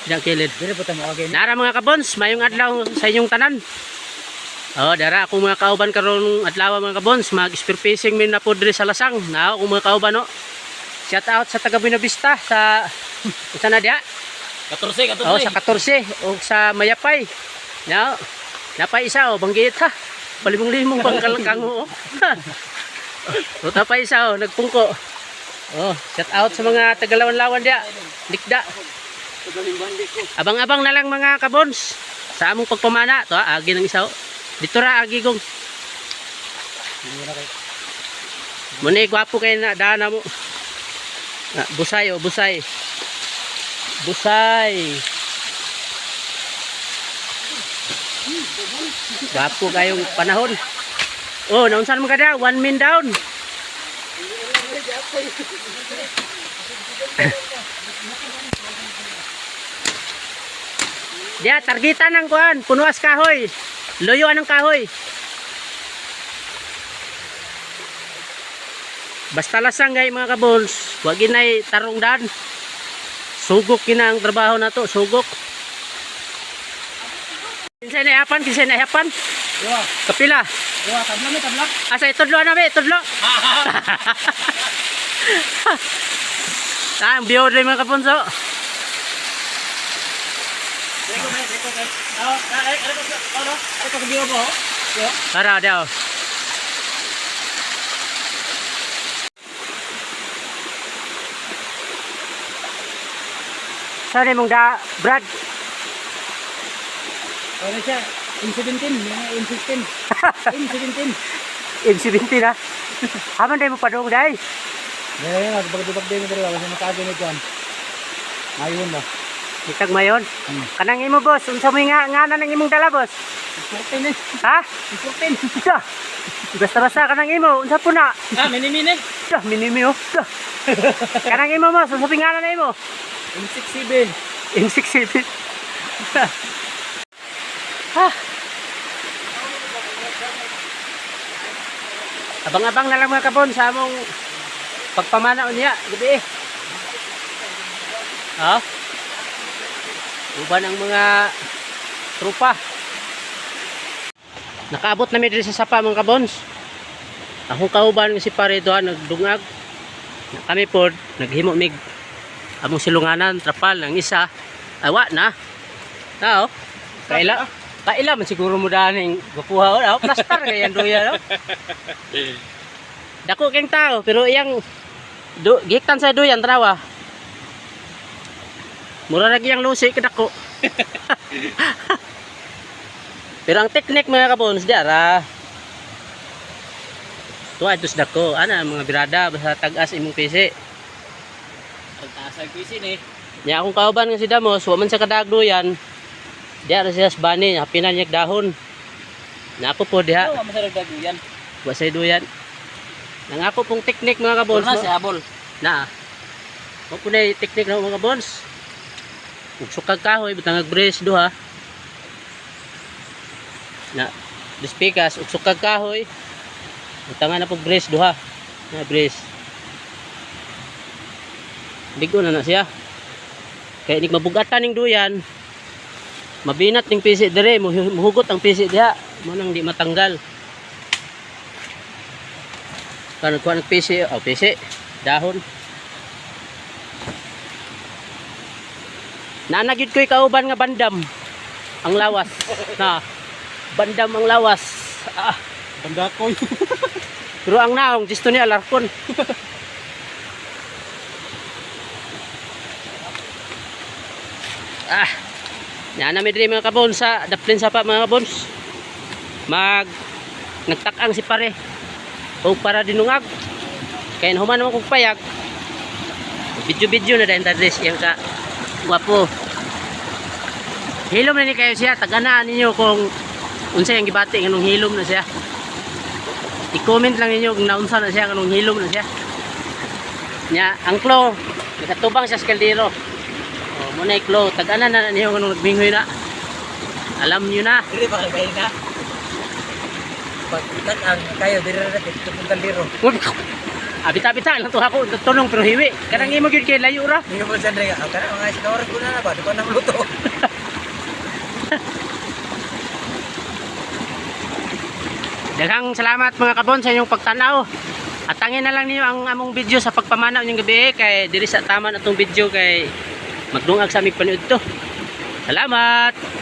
Diyan kilid. Dire po tamo again. Nara mga kabons, mayong adlaw sa inyong tanan. Oh, dara akong mga kauban karon adlaw mga kabons, mag-spear fishing min na po diri sa Lasang. Na akong mga kauban no. Shout out sa taga Buena Vista sa isa na dia. 14. Oh, sa 14 o sa Mayapay. Ya. Napay isa oh, banggit ha. Palimong-limong bangkal kango. O tapay isa oh, nagpungko. Oh, shout out sa mga taga-lawan-lawan dia. Dikda. Abang-abang na lang mga kabons sa among pagpamana to ha, agi ng isa oh. Dito ra agi gong. Muni gwapo kay na dana mo. Ah, busay oh, busay. Busay. Gwapo kayong panahon. Oh, naunsan mo kada? 1 min down. Dia targetan ng kuan, punuas kahoy. Loyoan ng kahoy. Basta lasang gay mga kabons, wag ginay tarong dan. Sugok kina ang trabaho na to, sugok. Kinsay na yapan, kinsay na yapan. Kapila. Tabla. Asa itudlo na be, itudlo. Ang biyo rin mga kabons oh. Ara daw. Saan mong da, Brad? Ano siya? M17, M16. M17. M17 ha? Haman tayo mo padong dahi? Ngayon, nagbagdibag din mo dito. Kasi makaagin ito yan. Ayun ba? Itag mayon? Kanang imo boss, unsa mo nga nang imong dala boss? 14 eh. Ha? 14. Dah. Basta-basta kanang imo, unsa po na? Mini-mini. Dah, minimi oh. Dah. Kanang imo boss, unsa pingalan na imo? M67. M67. Ha. Abang-abang na lang mga kabon sa among pagpamana unya, gabi eh. Ha? Uban ang mga trupa. Nakaabot na mi diri sa sapa mga kabons. Akong kauban nga si pare doha nagdungag. Kami pod naghimo mig among silunganan trapal ng isa. Awa na. Tao. Kaila man siguro mo daning gapuha oh, plaster kay anduya no. Dako keng tao pero iyang giktan sa duyan trawa. Mura lagi yang lusi kedako. Pero ang teknik mga kabons diara. Tuwa dos dako ana mga birada basta tag-as imong PC. Tag-as ang PC ni. Nya akong kauban nga si Damos, wa man sa kadagdo yan. Diara siya sa bani, hapinan niya dahon. Na ako po diha. Wa man sa duyan. Wa sa duyan. Nang ako pong teknik mga kabons. Na si habol. Na. Mo po na teknik na mga kabons. Sukag kahoy butang nag-brace duha. Na dispikas sukag kahoy. Butangan na pog brace duha. Na brace. Bigo na siya. Kaya nik mabugatan ning duyan. Mabinat ning pisi dire, muhugot ang pisi diha. Mo nang di matanggal. Kan kuan pisi, pisi dahon. Nanagid ko'y kauban nga bandam ang lawas. Na bandam ang lawas. Banda ko. Pero ang naong gusto ni alarkon. Yan na midri mga kabons sa daplin sa pa mga kabons. Nagtakang si pare. O para dinungag. Kaya human naman kong payag. Video na dahil tadres yung ka guwapo. Hilom na ni kayo siya. Taganaan ninyo kung unsa yung gibati nganong hilom na siya. I-comment lang ninyo kung naunsa na siya nganong hilom na siya. Nya, ang klo, nakatubang siya sa kaldero. O, muna i-klo. Taganan na ninyo nganong nagbingoy na. Alam nyo na. Dili pa kay na. Pag ang kayo diri ra dito pun kaldero. Abita-bita lang to ako tunong pero hiwi. Kanang imo gyud kay layo ra. Hindi mo dyan rin. Ang kana, mga isang oras ko na ba? Di pa nang luto. Daghang salamat mga kabon sa inyong pagtanaw. At tangin na lang niyo ang among video sa pagpamanaw niyong gabi kay diri sa tama na tong video kay magdungag sa aming panood to. Salamat.